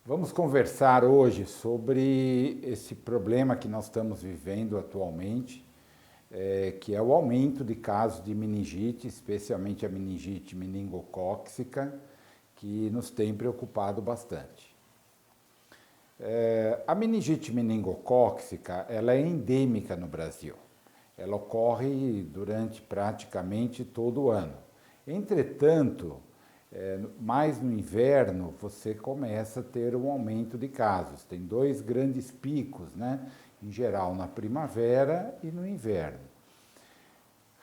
Vamos conversar hoje sobre esse problema que nós estamos vivendo atualmente, que é o aumento de casos de meningite, especialmente a meningite meningocócica, que nos tem preocupado bastante. A meningite meningocócica, ela é endêmica no Brasil. Ela ocorre durante praticamente todo o ano. Entretanto, mais no inverno, você começa a ter um aumento de casos. Tem dois grandes picos, né? Em geral, na primavera e no inverno.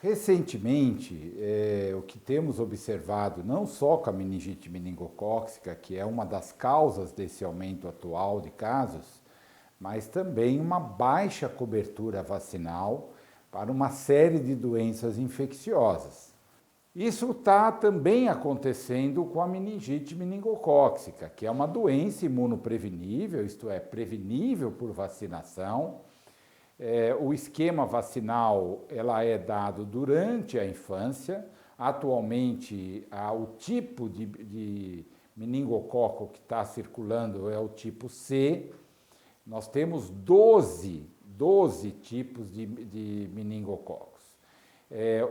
Recentemente, o que temos observado, não só com a meningite meningocócica, que é uma das causas desse aumento atual de casos, mas também uma baixa cobertura vacinal para uma série de doenças infecciosas. Isso está também acontecendo com a meningite meningocócica, que é uma doença imunoprevenível, isto é, prevenível por vacinação. O esquema vacinal ela é dado durante a infância. Atualmente, o tipo de meningococo que está circulando é o tipo C. Nós temos 12 tipos de meningococos.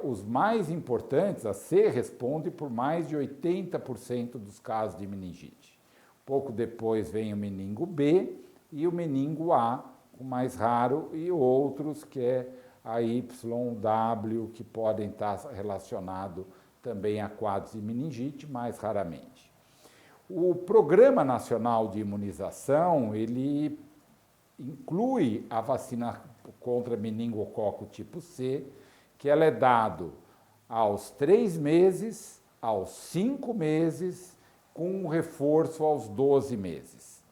Os mais importantes, a C responde por mais de 80% dos casos de meningite. Pouco depois vem o meningo B e o meningo A, o mais raro, e outros que é a YW, que podem estar relacionados também a quadros de meningite, mais raramente. O Programa Nacional de Imunização, ele inclui a vacina contra meningococo tipo C, que ela é dado aos 3 meses, aos 5 meses, com um reforço aos 12 meses.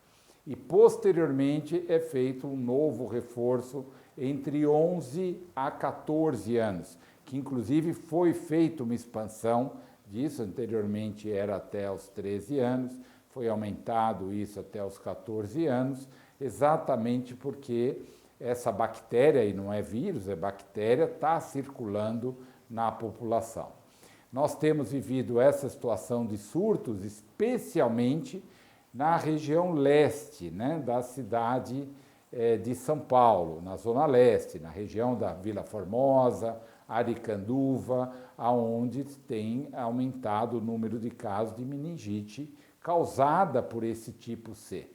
E, posteriormente, é feito um novo reforço entre 11 a 14 anos, que, inclusive, foi feita uma expansão disso, anteriormente era até os 13 anos, foi aumentado isso até os 14 anos, exatamente porque essa bactéria, e não é vírus, é bactéria, está circulando na população. Nós temos vivido essa situação de surtos, especialmente na região leste, né, da cidade de São Paulo, na zona leste, na região da Vila Formosa, Aricanduva, aonde tem aumentado o número de casos de meningite causada por esse tipo C.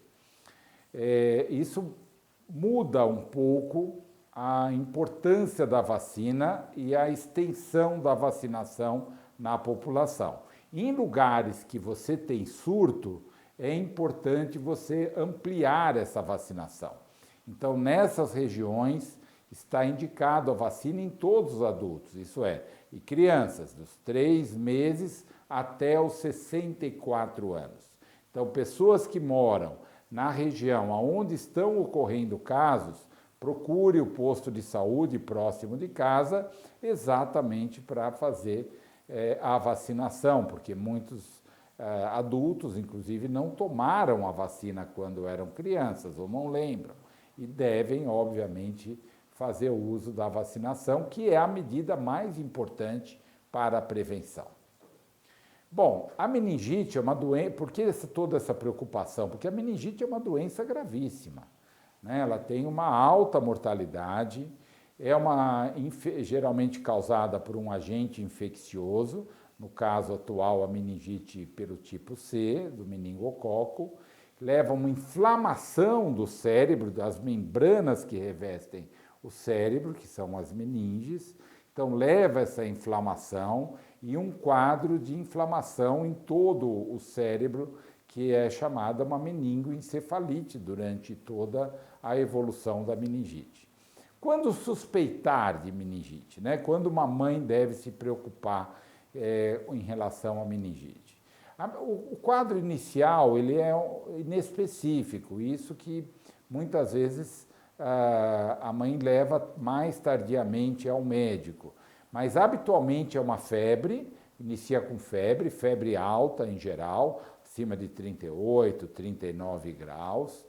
Isso muda um pouco a importância da vacina e a extensão da vacinação na população. Em lugares que você tem surto, é importante você ampliar essa vacinação. Então, nessas regiões, está indicado a vacina em todos os adultos, isso é, e crianças, dos 3 meses até os 64 anos. Então, pessoas que moram na região onde estão ocorrendo casos, procure o posto de saúde próximo de casa, exatamente para fazer a vacinação, porque muitos adultos, inclusive, não tomaram a vacina quando eram crianças ou não lembram, e devem, obviamente, fazer o uso da vacinação, que é a medida mais importante para a prevenção. Bom, a meningite é uma doença, por que toda essa preocupação? Porque a meningite é uma doença gravíssima, né? Ela tem uma alta mortalidade, geralmente causada por um agente infeccioso, no caso atual a meningite pelo tipo C, do meningococo, leva a uma inflamação do cérebro, das membranas que revestem o cérebro, que são as meninges, então leva essa inflamação e um quadro de inflamação em todo o cérebro, que é chamada uma meningoencefalite durante toda a evolução da meningite. Quando suspeitar de meningite, né? Quando uma mãe deve se preocupar em relação à meningite? O quadro inicial ele é inespecífico, isso que muitas vezes a mãe leva mais tardiamente ao médico. Mas habitualmente é uma febre, inicia com febre alta em geral, acima de 38, 39 graus,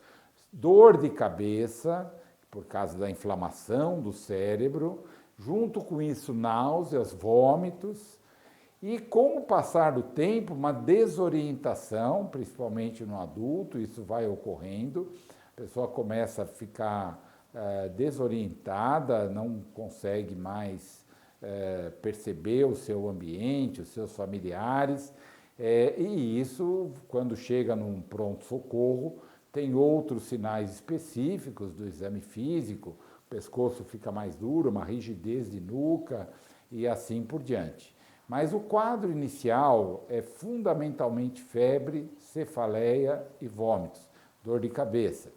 dor de cabeça, por causa da inflamação do cérebro, junto com isso náuseas, vômitos, E com o passar do tempo, uma desorientação, principalmente no adulto, isso vai ocorrendo, a pessoa começa a ficar desorientada, não consegue mais perceber o seu ambiente, os seus familiares, e isso, quando chega num pronto-socorro, tem outros sinais específicos do exame físico, o pescoço fica mais duro, uma rigidez de nuca e assim por diante. Mas o quadro inicial é fundamentalmente febre, cefaleia e vômitos, dor de cabeça.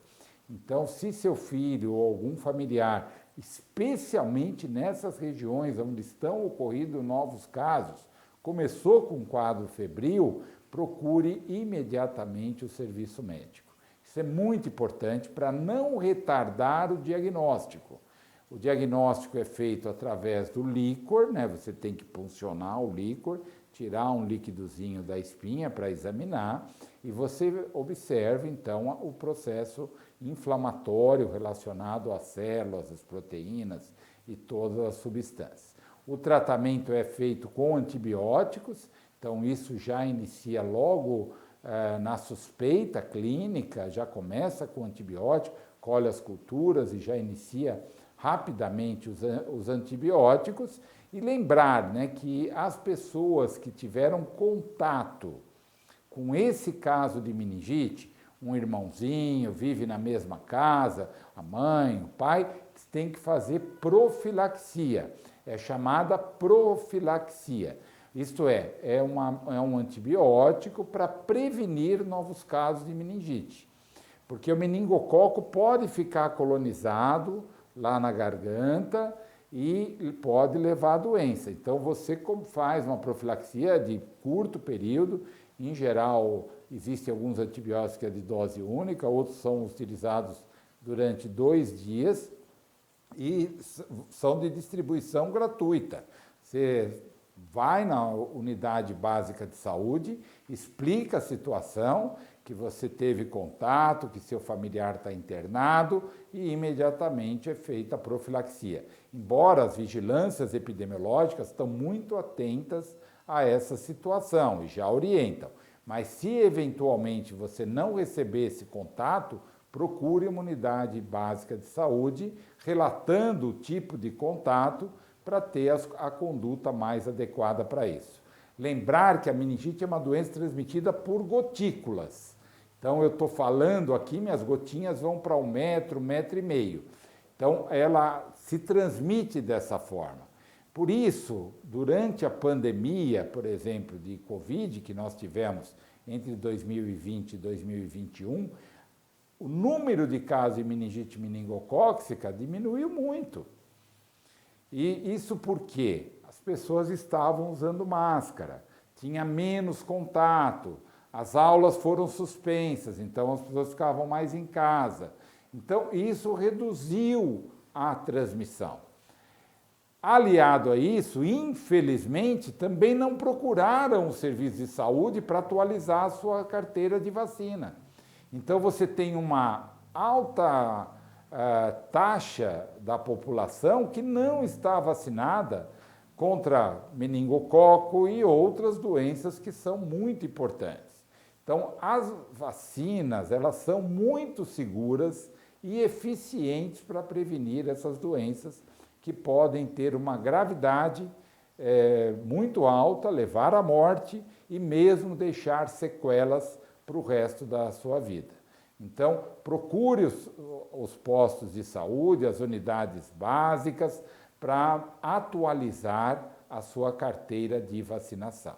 Então, se seu filho ou algum familiar, especialmente nessas regiões onde estão ocorrendo novos casos, começou com um quadro febril, procure imediatamente o serviço médico. Isso é muito importante para não retardar o diagnóstico. O diagnóstico é feito através do líquor, né? Você tem que puncionar o líquor, tirar um líquidozinho da espinha para examinar e você observa então o processo inflamatório relacionado às células, às proteínas e todas as substâncias. O tratamento é feito com antibióticos, então isso já inicia logo na suspeita clínica, já começa com antibiótico, colhe as culturas e já inicia rapidamente os antibióticos e lembrar, né, que as pessoas que tiveram contato com esse caso de meningite, um irmãozinho vive na mesma casa, a mãe, o pai, tem que fazer profilaxia, é chamada profilaxia. Isto é um antibiótico para prevenir novos casos de meningite, porque o meningococo pode ficar colonizado lá na garganta e pode levar a doença. Então, você faz uma profilaxia de curto período, em geral, existem alguns antibióticos que é de dose única, outros são utilizados durante 2 dias e são de distribuição gratuita. Você vai na unidade básica de saúde, explica a situação, que você teve contato, que seu familiar está internado e imediatamente é feita a profilaxia. Embora as vigilâncias epidemiológicas estão muito atentas a essa situação e já orientam, mas se eventualmente você não receber esse contato, procure uma unidade básica de saúde relatando o tipo de contato para ter a conduta mais adequada para isso. Lembrar que a meningite é uma doença transmitida por gotículas. Então, eu estou falando aqui, minhas gotinhas vão para 1 metro, 1,5 metro. Então, ela se transmite dessa forma. Por isso, durante a pandemia, por exemplo, de Covid, que nós tivemos entre 2020 e 2021, o número de casos de meningite meningocócica diminuiu muito. E isso por quê? As pessoas estavam usando máscara, tinha menos contato, as aulas foram suspensas, então as pessoas ficavam mais em casa. Então, isso reduziu a transmissão. Aliado a isso, infelizmente, também não procuraram o serviço de saúde para atualizar a sua carteira de vacina. Então, você tem uma alta taxa da população que não está vacinada contra meningococo e outras doenças que são muito importantes. Então, as vacinas, elas são muito seguras e eficientes para prevenir essas doenças que podem ter uma gravidade muito alta, levar à morte e mesmo deixar sequelas para o resto da sua vida. Então, procure os postos de saúde, as unidades básicas, para atualizar a sua carteira de vacinação.